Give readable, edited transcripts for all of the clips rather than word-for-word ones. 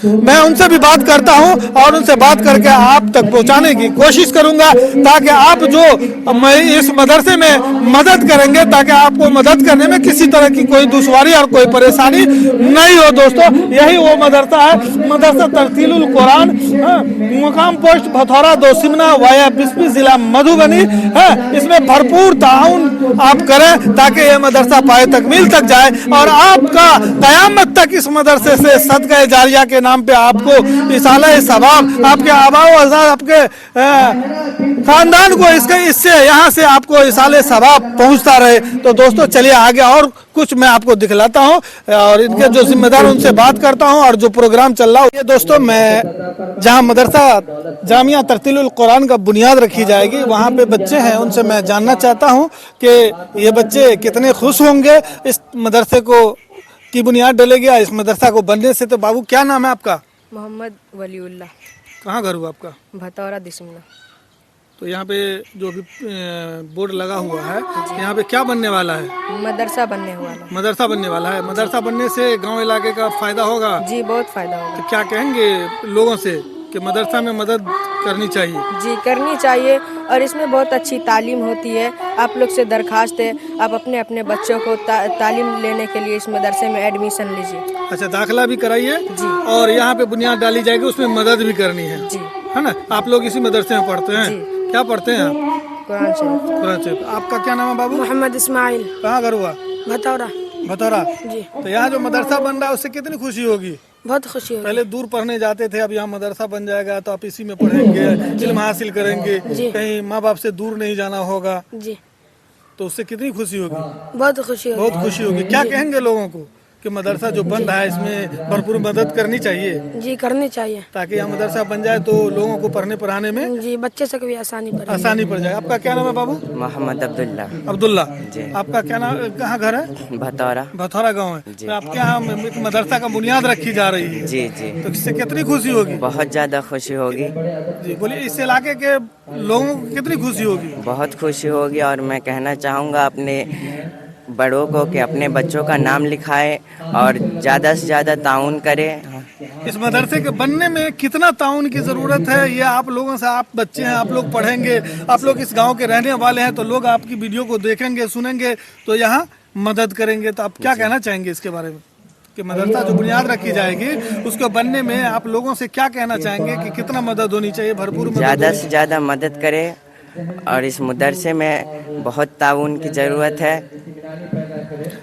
मैं उनसे भी बात करता हूं और उनसे बात करके आप तक पहुंचाने की कोशिश करूंगा, ताकि आप जो इस मदरसे में मदद करेंगे, ताकि आपको मदद करने में किसी तरह की कोई दुश्वारी और कोई परेशानी नहीं हो। दोस्तों, यही वो मदरसा है, मदरसा तरतीलुल कुरान, मुकाम पोस्ट भथौरा दो सिमना वाया बिस्पी जिला मधुबनी है। इसमें भरपूर ताउन आप करें ताकि ये मदरसा पाए तकमील तक जाए और आपका क़यामत तक इस मदरसे से सदका जारिया के नाम पे आपको इसाले सवाब, आपके आबाओ अज़ाद, आपके खानदान को इससे यहाँ से आपको इसाले सवाब पहुँचता रहे। तो दोस्तों चलिए आगे और कुछ मैं आपको दिखलाता हूँ और इनके जो जिम्मेदार उनसे बात करता हूँ और जो प्रोग्राम चल रहा है। ये दोस्तों, मैं जहाँ मदरसा जामिया तरतीलुल कुरान का बुनियाद रखी जाएगी, वहाँ पे बच्चे हैं, उनसे मैं जानना चाहता हूँ कि ये बच्चे कितने खुश होंगे इस मदरसे को की बुनियाद डलेगी इस मदरसा को बनने से। तो बाबू, क्या नाम है आपका? मोहम्मद वलीउल्लाह। कहाँ घर हुआ आपका? भतौरा दिसमना। तो यहाँ पे जो भी बोर्ड लगा हुआ है, यहाँ पे क्या बनने वाला है? मदरसा बनने वाला। मदरसा बनने वाला है। मदरसा बनने से गांव इलाके का फायदा होगा? जी, बहुत फायदा होगा। तो क्या कहेंगे लोगों से कि मदरसा में मदद करनी चाहिए? जी, करनी चाहिए और इसमें बहुत अच्छी तालीम होती है। आप लोग से दरखास्त है, आप अपने अपने बच्चों को तालीम लेने के लिए इस मदरसे में एडमिशन लीजिए। अच्छा, दाखिला भी कराइए जी। और यहाँ पे बुनियाद डाली जाएगी, उसमें मदद भी करनी है जी, है ना? आप लोग इसी मदरसे में पढ़ते हैं? जी। क्या पढ़ते हैं आप? कुरान शरीफ। कुरान शरीफ। आपका क्या नाम है बाबू? मोहम्मद इस्माइल। कहाँ घर हुआ? भतौरा। भतौरा। जी। तो यहाँ जो मदरसा बन रहा है उससे कितनी खुशी होगी? बहुत खुशी होगी। पहले दूर पढ़ने जाते थे, अब यहाँ मदरसा बन जाएगा तो आप इसी में पढ़ेंगे, इल्म हासिल करेंगे, कहीं माँ बाप से दूर नहीं जाना होगा, जी, तो उससे कितनी खुशी होगी? बहुत खुशी होगी। बहुत खुशी होगी। क्या कहेंगे लोगों को कि मदरसा जो बन रहा है इसमें भरपूर मदद करनी चाहिए? जी, करनी चाहिए ताकि यहाँ मदरसा बन जाए तो लोगों को पढ़ने पढ़ाने में जी, बच्चे से भी आसानी पड़ जाए। आपका क्या नाम है बाबू? मोहम्मद अब्दुल्ला। अब्दुल्ला जी। आपका क्या नाम, कहाँ घर है? भतौरा। भथौरा गाँव है। तो आपके यहाँ एक मदरसा का बुनियाद रखी जा रही है? जी जी। तो इससे कितनी खुशी होगी? बहुत ज्यादा खुशी होगी। जी बोलिए, इस इलाके के लोगों को कितनी खुशी होगी? बहुत खुशी होगी और मैं कहना चाहूँगा अपने बड़ों को कि अपने बच्चों का नाम लिखाए और ज़्यादा से ज़्यादा ताउन करे। इस मदरसे के बनने में कितना ताउन की ज़रूरत है, ये आप लोगों से, आप बच्चे हैं, आप लोग पढ़ेंगे, आप लोग इस गांव के रहने वाले हैं, तो लोग आपकी वीडियो को देखेंगे, सुनेंगे, तो यहाँ मदद करेंगे। तो आप क्या कहना चाहेंगे इसके बारे में कि मदरसा जो बुनियाद रखी जाएगी उसको बनने में आप लोगों से क्या कहना चाहेंगे कि कितना मदद होनी चाहिए? भरपूर ज़्यादा से ज़्यादा मदद करे और इस मदरसे में बहुत ताउन की ज़रूरत है।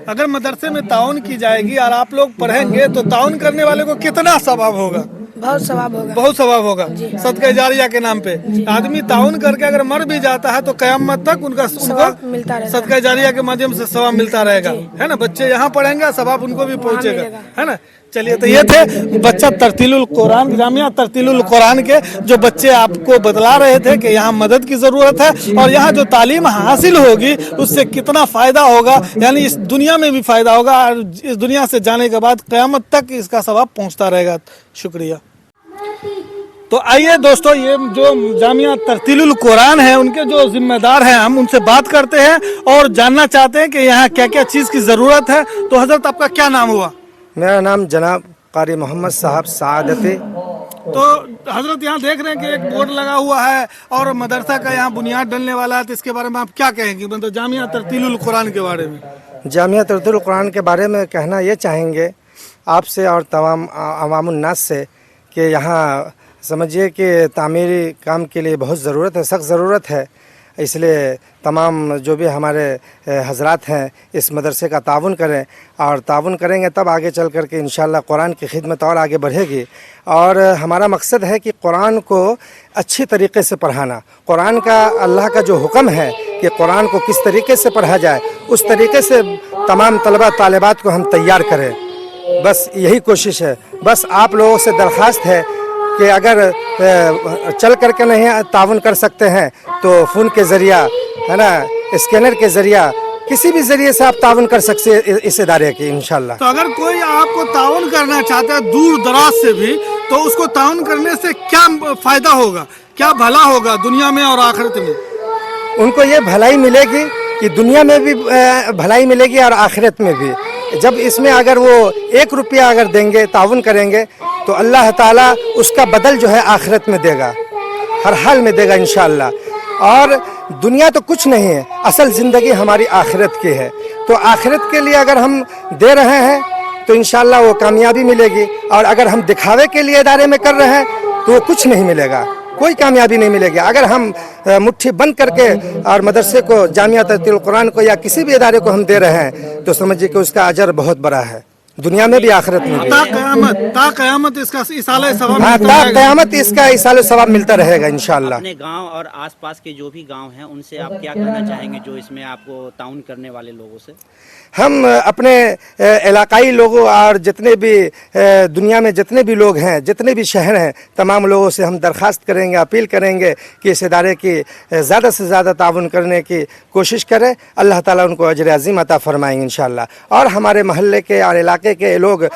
अगर मदरसे में ताउन की जाएगी और आप लोग पढ़ेंगे तो ताउन करने वाले को कितना सवाब होगा? बहुत सवाब होगा। बहुत सवाब होगा। सदका जारिया के नाम पे आदमी ताउन करके अगर मर भी जाता है तो क़यामत तक उनको मिलता रहेगा। सदका जारिया के माध्यम से सवाब मिलता रहेगा, है ना? बच्चे यहाँ पढ़ेंगे, सवाब उनको भी पहुँचेगा, है ना? चलिए, तो ये थे बच्चा तरतीलुल कुरान, जामिया तरतीलुल कुरान के जो बच्चे आपको बतला रहे थे कि यहाँ मदद की ज़रूरत है और यहाँ जो तालीम हासिल होगी उससे कितना फ़ायदा होगा, यानी इस दुनिया में भी फ़ायदा होगा और इस दुनिया से जाने के बाद क़यामत तक इसका सवाब पहुँचता रहेगा। शुक्रिया। तो आइए दोस्तों, ये जो जामिया तरतीलुल कुरान है उनके जो जिम्मेदार हैं, हम उनसे बात करते हैं और जानना चाहते हैं कि यहाँ क्या क्या चीज़ की ज़रूरत है। तो हज़रत, आपका क्या नाम हुआ? मेरा नाम जनाब कारी मोहम्मद साहब सादते। तो हजरत, यहाँ देख रहे हैं कि एक बोर्ड लगा हुआ है और मदरसा का यहाँ बुनियाद डलने वाला है, तो इसके बारे में आप क्या कहेंगे? मतलब जामिया तरतीलुल कुरान के बारे में। जामिया तरतीलुल कुरान के बारे में कहना ये चाहेंगे आपसे और तमाम अवामुन नास से कि यहाँ समझिए कि तामीरी काम के लिए बहुत ज़रूरत है, सख्त ज़रूरत है। इसलिए तमाम जो भी हमारे हजरात हैं इस मदरसे का ताउन करें और ताउन करेंगे तब आगे चल कर के इंशाअल्लाह कुरान की खिदमत और आगे बढ़ेगी। और हमारा मकसद है कि कुरान को अच्छी तरीके से पढ़ाना। कुरान का, अल्लाह का जो हुक्म है कि कुरान को किस तरीके से पढ़ा जाए, उस तरीके से तमाम तलबा तालिबात को हम तैयार करें, बस यही कोशिश है। बस आप लोगों से दरख्वास्त है कि अगर चल करके नहीं ताउन कर सकते हैं तो फ़ोन के ज़रिया, है ना, स्कैनर के ज़रिया, किसी भी ज़रिए से आप ताउन कर सकते हैं इस इदारे की इंशाल्लाह। तो अगर कोई आपको ताउन करना चाहता है दूर दराज से भी, तो उसको ताउन करने से क्या फ़ायदा होगा, क्या भला होगा दुनिया में और आखिरत में? उनको ये भलाई मिलेगी कि दुनिया में भी भलाई मिलेगी और आखिरत में भी। जब इसमें अगर वो 1 रुपया अगर देंगे, ताउन करेंगे, तो अल्लाह ताला उसका बदल जो है आखिरत में देगा, हर हाल में देगा इंशाअल्लाह। और दुनिया तो कुछ नहीं है, असल ज़िंदगी हमारी आखिरत की है। तो आखिरत के लिए अगर हम दे रहे हैं तो इंशाअल्लाह वो कामयाबी मिलेगी, और अगर हम दिखावे के लिए इदारे में कर रहे हैं तो वो कुछ नहीं मिलेगा, कोई कामयाबी नहीं मिलेगी। अगर हम मुट्ठी बंद करके और मदरसे को, जामिया तरतील कुरान को या किसी भी इदारे को हम दे रहे हैं तो समझिए कि उसका अजर बहुत बड़ा है, दुनिया में भी आखिरत में भी। ता क़यामत इसका इसाले सवाब हाँ, मिलता ता रहेगा। क़यामत इसका इसाले सवाब मिलता रहेगा इंशाअल्लाह। अपने गांव और आसपास के जो भी गांव हैं उनसे आप क्या कहना चाहेंगे, जो इसमें आपको ताउन करने वाले लोगों से? हम अपने इलाकाई लोगों और जितने भी दुनिया में जितने भी लोग हैं, जितने भी शहर हैं, तमाम लोगों से हम दरख्वास्त करेंगे, अपील करेंगे कि इस इदारे की ज़्यादा से ज़्यादा ताउन करने की कोशिश करें। अल्लाह ताला उनको अजर अज़ीम अता फरमाएंगे इंशाअल्लाह। और हमारे महल्ले के और इलाके के लोग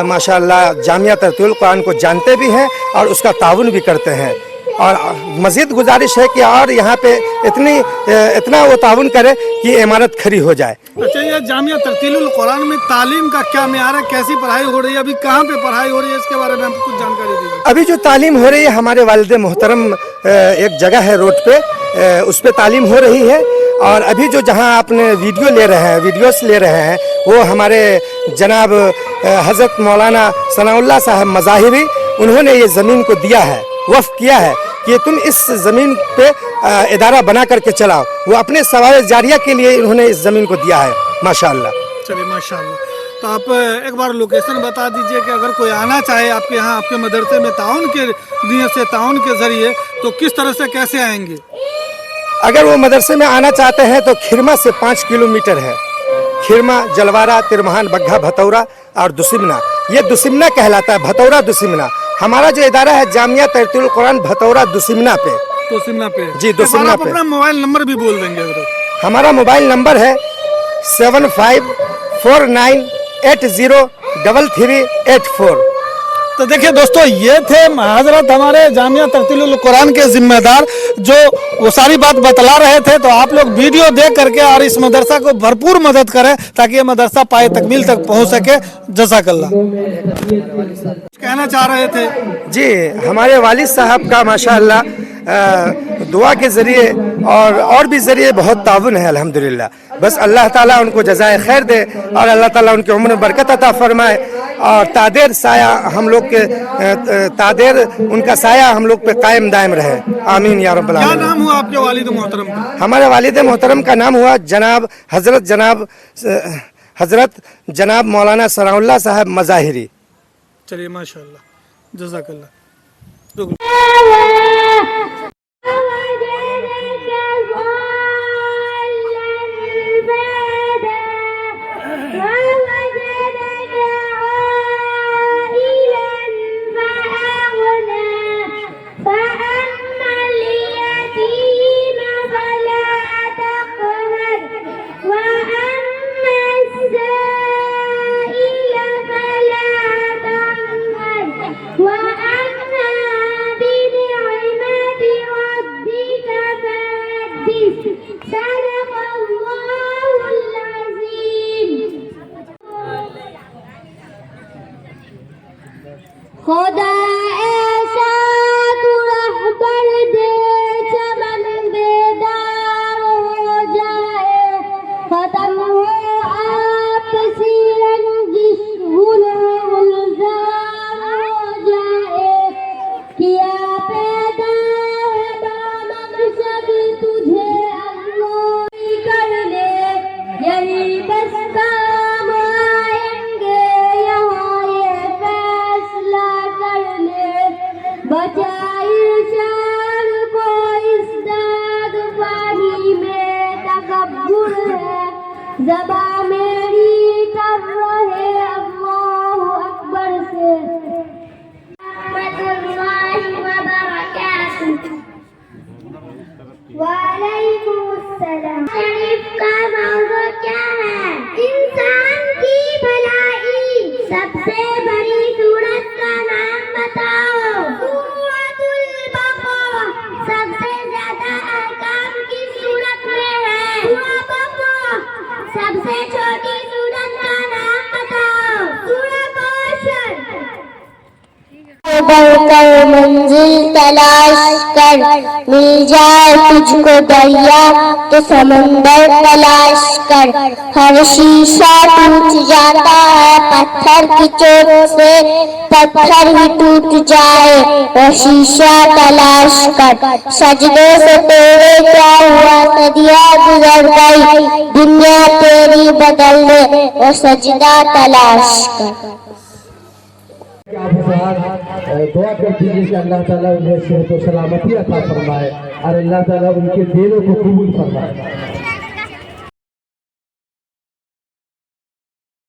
माशाअल्लाह जामिया तरतील कुरान को जानते भी हैं और उसका ताउन भी करते हैं। और मज़ीद गुजारिश है कि और यहाँ पे इतना वो ताउन करे कि इमारत खड़ी हो जाए। अच्छा, ये जामिया तरतीलुल कुरान में तालीम का क्या मेयार है, कैसी पढ़ाई हो रही है, अभी कहाँ पे पढ़ाई हो रही है, इसके बारे में हमको कुछ जानकारी दीजिए। अभी जो तालीम हो रही है, हमारे वालिद मोहतरम एक जगह है रोड पे, उस पे तालीम हो रही है। और अभी जो जहाँ आपने वीडियोस ले रहे हैं वो हमारे जनाब हज़रत मौलाना सनाउल्लाह साहब मज़ाहिरी, उन्होंने ये ज़मीन को दिया है, वफ़ किया है कि तुम इस ज़मीन पे इदारा बना करके चलाओ। वो अपने सवाल जारिया के लिए उन्होंने इस ज़मीन को दिया है माशाअल्लाह। चलिए माशाअल्लाह। तो आप एक बार लोकेशन बता दीजिए कि अगर कोई आना चाहे आपके यहाँ, आपके मदरसे में ताउन के नियत से, ताउन के ज़रिए, तो किस तरह से कैसे आएंगे? अगर वो मदरसे में आना चाहते हैं तो खिरमा से 5 किलोमीटर है, खिरमा, जलवारा, तिरमहान, बग्घा, भतौरा और दुसिमना। ये दुसिमना कहलाता है, भतौरा दुसिमना। हमारा जो इदारा है जामिया तरतील कुरान भतौरा दुसिमना पे। दुसिमना पे? जी, दुसिमना आप पे। अपना मोबाइल नंबर भी बोल देंगे अगर। हमारा मोबाइल नंबर है 7549803384। तो देखिए दोस्तों, ये थे हजरत हमारे जामिया तरतीलुल कुरान के जिम्मेदार, जो वो सारी बात बतला रहे थे। तो आप लोग वीडियो देख करके और इस मदरसा को भरपूर मदद करें ताकि ये मदरसा पाए तकमील तक पहुंच सके। जज़ाकल्लाह। कहना चाह रहे थे? जी, हमारे वालिद साहब का माशाअल्लाह दुआ के ज़रिए और भी ज़रिए बहुत ताउन है अल्हम्दुलिल्लाह। बस अल्लाह ताला उनको जज़ाए खैर दे और अल्लाह ताला उनकी उम्र में बरकत अता फरमाए। और तादेर साया हम लोग के तादेर उनका साया हम लोग पे कायम दायम रहे, आमीन या रब्बल क्या आलमीन। नाम हुआ आपके वालिद मोहतरम का? हमारे वालिद मोहतरम का नाम हुआ हज़रत जनाब मौलाना सनाउल्लाह साहब मज़ाहिरी। चलिए माशाअल्लाह, जज़ाकल्लाह। खुदा ऐसा तू रहबर दे, चमन बेदार हो जाए, खत्म हो आपसी रंजिश, गुनाह गुलजार हो जाए। किया पैदा है बामकसद तुझे अल्लाह कर ले, यही बस काम आएंगे यहाँ ये फैसला कर ले। بڑھ کر منزل تلاش کر، مل جائے تجھ کو دریا تو سمندر تلاش کر، ہر شیشہ ٹوٹ جاتا ہے پتھر کی چوٹ سے، پتھر ہی ٹوٹ جائے وہ شیشہ تلاش کر، سجدے سے تیرے کیا ہوا صدیاں گزر گئی، دنیا تیری بدل دے وہ سجدہ تلاش کر۔ آپ حضرات دعا کرتی ہیں کہ اللہ تعالیٰ انہیں صحت و سلامتی عطا فرمائے اور اللہ تعالیٰ ان کے دلوں کو قبول فرمائے۔